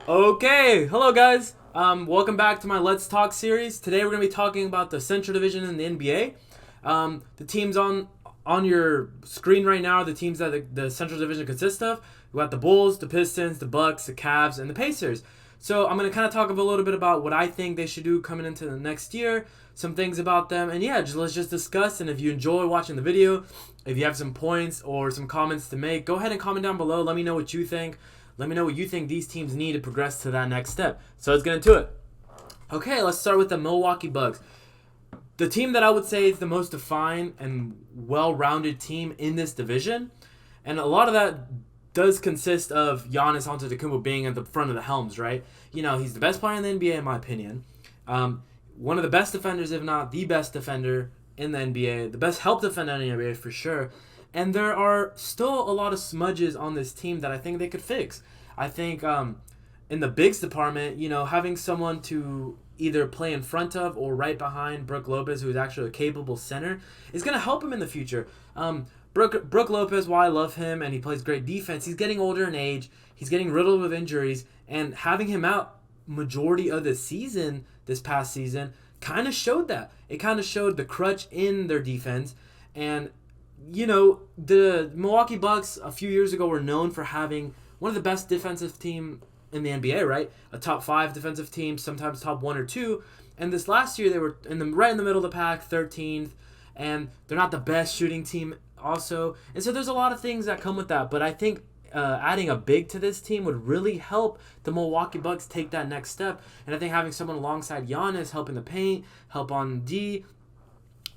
Okay, hello guys. Welcome back to my Let's Talk series. Today we're gonna be talking about the Central Division in the NBA. The teams on your screen right now are the teams that the Central Division consists of. We got the Bulls, the Pistons, the Bucks, the Cavs, and the Pacers. So I'm gonna kind of talk a little bit about what I think they should do coming into the next year, some things about them, and yeah, let's just discuss. And if you enjoy watching the video, if you have some points or some comments to make, go ahead and comment down below. Let me know what you think. Let me know what you think these teams need to progress to that next step. So let's get into it. Okay, let's start with the Milwaukee Bucks. The team that I would say is the most defined and well-rounded team in this division. And a lot of that does consist of Giannis Antetokounmpo being at the front of the helms, right? You know, he's the best player in the NBA in my opinion. One of the best defenders, if not the best defender in the NBA. The best help defender in the NBA for sure. And there are still a lot of smudges on this team that I think they could fix. I think in the bigs department, you know, having someone to either play in front of or right behind Brook Lopez, who is actually a capable center, is going to help him in the future. Brook Lopez, while I love him and he plays great defense, he's getting older in age. He's getting riddled with injuries. And having him out majority of the season, this past season, kind of showed that. It kind of showed the crutch in their defense. And you know, the Milwaukee Bucks a few years ago were known for having one of the best defensive team in the NBA, right? A top 5 defensive team, sometimes top 1 or 2. And this last year they were right in the middle of the pack, 13th, and they're not the best shooting team also. And so there's a lot of things that come with that. But I think adding a big to this team would really help the Milwaukee Bucks take that next step. And I think having someone alongside Giannis, help in the paint, help on D,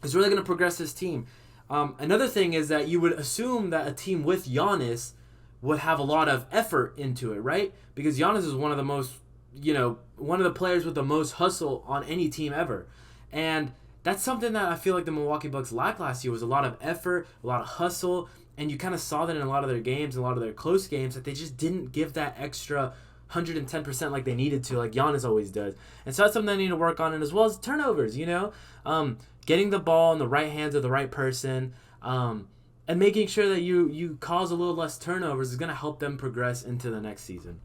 is really going to progress this team. Another thing is that you would assume that a team with Giannis would have a lot of effort into it, right? Because Giannis is one of the most, one of the players with the most hustle on any team ever. And that's something that I feel like the Milwaukee Bucks lacked last year was a lot of effort, a lot of hustle, and you kind of saw that in a lot of their games, a lot of their close games, that they just didn't give that extra 110% like they needed to, like Giannis always does. And so that's something they need to work on, and as well as turnovers, getting the ball in the right hands of the right person, and making sure that you cause a little less turnovers is going to help them progress into the next season.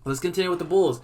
Let's continue with the Bulls.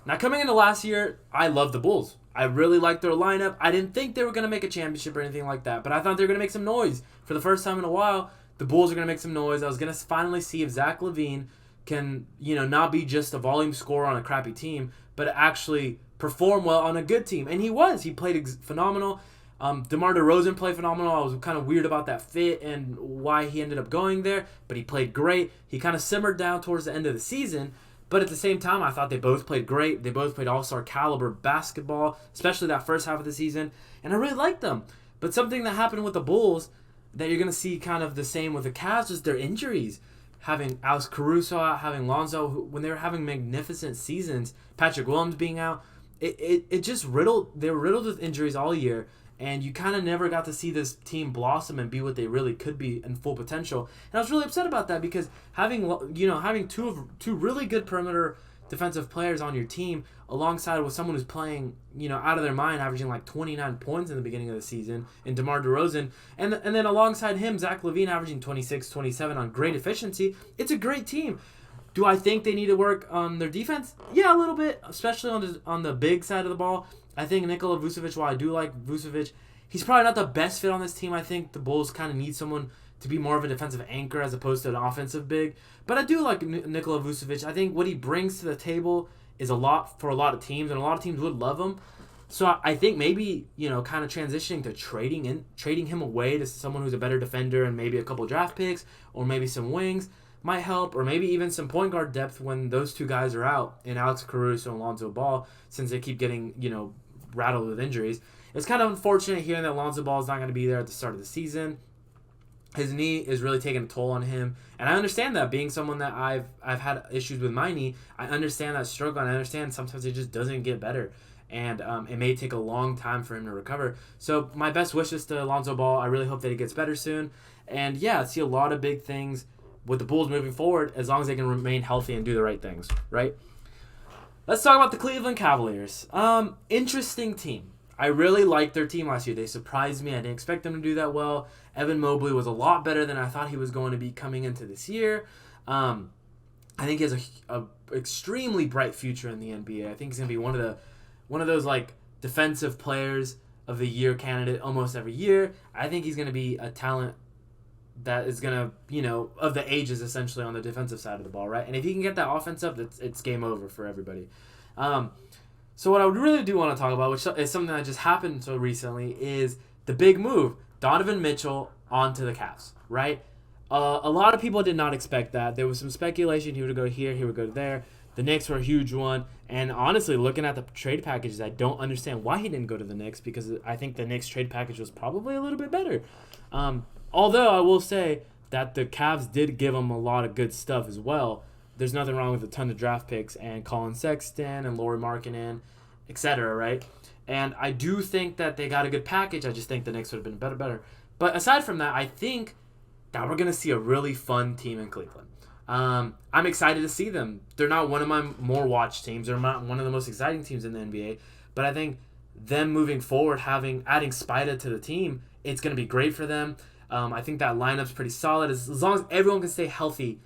Now, coming into last year, I loved the Bulls. I really liked their lineup. I didn't think they were going to make a championship or anything like that, but I thought they were going to make some noise. For the first time in a while, the Bulls are going to make some noise. I was going to finally see if Zach LaVine can, not be just a volume scorer on a crappy team, but actually perform well on a good team. And he was. He played phenomenal. DeMar DeRozan played phenomenal. I was kind of weird about that fit and why he ended up going there, but he played great. He kind of simmered down towards the end of the season, but at the same time, I thought they both played great. They both played all-star caliber basketball, especially that first half of the season, and I really liked them. But something that happened with the Bulls that you're going to see kind of the same with the Cavs is their injuries. Having Alex Caruso out, having Lonzo, when they were having magnificent seasons, Patrick Williams being out, it just they were riddled with injuries all year. And you kind of never got to see this team blossom and be what they really could be in full potential. And I was really upset about that because having two really good perimeter defensive players on your team alongside with someone who's playing, out of their mind, averaging like 29 points in the beginning of the season in DeMar DeRozan, and then alongside him, Zach LaVine averaging 26, 27 on great efficiency, it's a great team. Do I think they need to work on their defense? Yeah, a little bit, especially on the big side of the ball. I think Nikola Vucevic, while I do like Vucevic, he's probably not the best fit on this team. I think the Bulls kind of need someone to be more of a defensive anchor as opposed to an offensive big. But I do like Nikola Vucevic. I think what he brings to the table is a lot for a lot of teams, and a lot of teams would love him. So I think maybe, kind of transitioning to trading him away to someone who's a better defender and maybe a couple draft picks or maybe some wings might help, or maybe even some point guard depth when those two guys are out in Alex Caruso and Lonzo Ball, since they keep getting, rattled with injuries. It's kind of unfortunate hearing that Lonzo Ball is not going to be there at the start of the season. His knee is really taking a toll on him, and I understand that. Being someone that I've had issues with my knee, I understand that struggle, and I understand sometimes it just doesn't get better, and it may take a long time for him to recover. So my best wishes to Lonzo Ball. I really hope that he gets better soon, and yeah, I see a lot of big things with the Bulls moving forward as long as they can remain healthy and do the right things, right? Let's talk about the Cleveland Cavaliers. Interesting team. I really liked their team last year. They surprised me. I didn't expect them to do that well. Evan Mobley was a lot better than I thought he was going to be coming into this year. I think he has a extremely bright future in the NBA. I think he's gonna be one of those like defensive players of the year candidate almost every year. I think he's gonna be a talent that is gonna, of the ages essentially on the defensive side of the ball, right? And if he can get that offense up, it's game over for everybody. So what I would really do want to talk about, which is something that just happened so recently, is the big move, Donovan Mitchell onto the Cavs, right? A lot of people did not expect that. There was some speculation he would go here, he would go there. The Knicks were a huge one. And honestly, looking at the trade packages, I don't understand why he didn't go to the Knicks, because I think the Knicks trade package was probably a little bit better. Although I will say that the Cavs did give him a lot of good stuff as well. There's nothing wrong with a ton of draft picks and Colin Sexton and Lauri Markkanen, etc., right? And I do think that they got a good package. I just think the Knicks would have been better. But aside from that, I think that we're going to see a really fun team in Cleveland. I'm excited to see them. They're not one of my more watched teams. They're not one of the most exciting teams in the NBA. But I think them moving forward, adding Spida to the team, it's going to be great for them. I think that lineup's pretty solid. As long as everyone can stay healthy,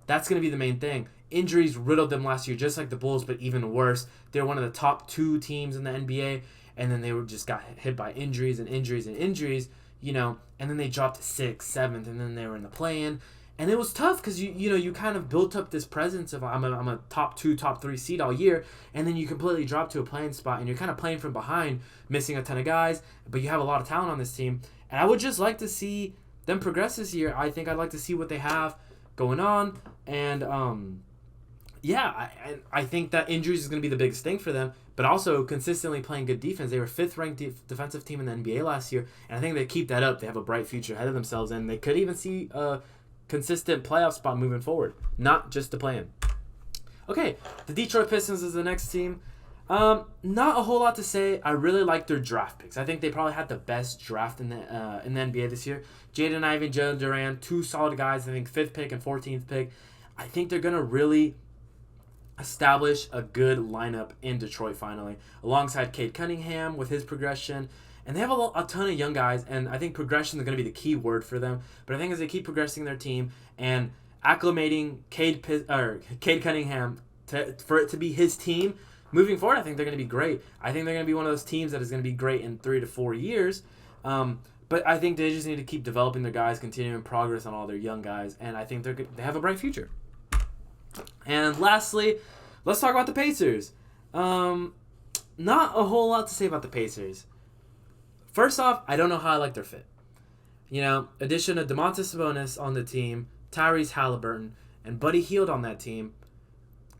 that's going to be the main thing. Injuries riddled them last year, just like the Bulls, but even worse. They're one of the top 2 teams in the NBA, and then they just got hit by injuries, and then they dropped to 6th, 7th, and then they were in the play-in. And it was tough because you kind of built up this presence of I'm a top 2, top 3 seed all year, and then you completely drop to a playing spot, and you're kind of playing from behind, missing a ton of guys, but you have a lot of talent on this team. And I would just like to see them progress this year. I think I'd like to see what they have going on, and I think that injuries is going to be the biggest thing for them, but also consistently playing good defense. They were 5th ranked defensive team in the NBA last year, and I think they keep that up. They have a bright future ahead of themselves, and they could even see a consistent playoff spot moving forward, not just the play-in. Okay, the Detroit Pistons is the next team. Not a whole lot to say. I really like their draft picks. I think they probably had the best draft in the NBA this year. Jaden Ivey, Jalen Duran, 2 solid guys. I think 5th pick and 14th pick. I think they're gonna really establish a good lineup in Detroit finally, alongside Cade Cunningham with his progression. And they have a ton of young guys, and I think progression is going to be the key word for them. But I think as they keep progressing their team and acclimating Cade Cunningham for it to be his team moving forward, I think they're going to be great. I think they're going to be one of those teams that is going to be great in 3 to 4 years. But I think they just need to keep developing their guys, continuing progress on all their young guys, and I think they have a bright future. And lastly, let's talk about the Pacers. Not a whole lot to say about the Pacers. First off, I don't know how I like their fit. Addition of Domantas Sabonis on the team, Tyrese Halliburton, and Buddy Hield on that team,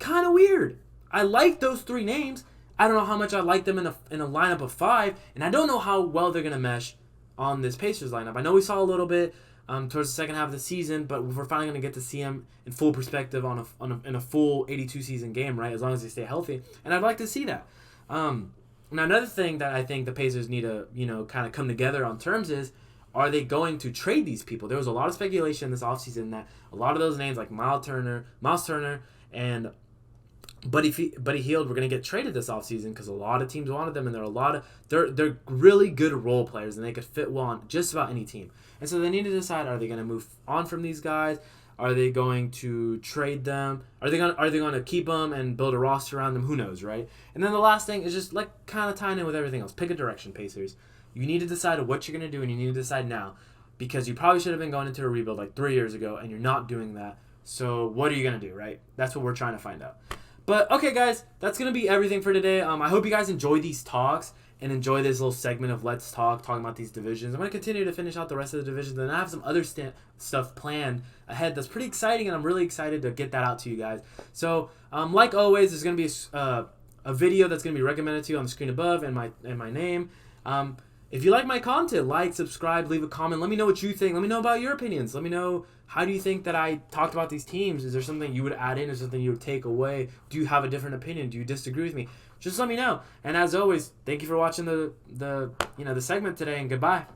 kind of weird. I like those 3 names. I don't know how much I like them in a lineup of 5, and I don't know how well they're going to mesh on this Pacers lineup. I know we saw a little bit towards the second half of the season, but we're finally going to get to see them in full perspective in a full 82-season game, right, as long as they stay healthy, and I'd like to see that. Now, another thing that I think the Pacers need to, kind of come together on terms is, are they going to trade these people? There was a lot of speculation this offseason that a lot of those names like Miles Turner, and Buddy Hield were going to get traded this offseason because a lot of teams wanted them, and they're really good role players, and they could fit well on just about any team. And so they need to decide, are they going to move on from these guys? Are they going to trade them? Are they going to keep them and build a roster around them? Who knows, right? And then the last thing is just like kind of tying in with everything else. Pick a direction, Pacers. You need to decide what you're going to do, and you need to decide now, because you probably should have been going into a rebuild like 3 years ago, and you're not doing that. So what are you going to do, right? That's what we're trying to find out. But okay, guys, that's going to be everything for today. I hope you guys enjoy these talks and enjoy this little segment of Let's Talk, talking about these divisions. I'm going to continue to finish out the rest of the divisions, and I have some other stuff planned ahead that's pretty exciting, and I'm really excited to get that out to you guys. So, like always, there's going to be a video that's going to be recommended to you on the screen above and my name. If you like my content, like, subscribe, leave a comment. Let me know what you think. Let me know about your opinions. Let me know, how do you think that I talked about these teams? Is there something you would add in? Is there something you would take away? Do you have a different opinion? Do you disagree with me? Just let me know. And as always, thank you for watching the segment today, and goodbye.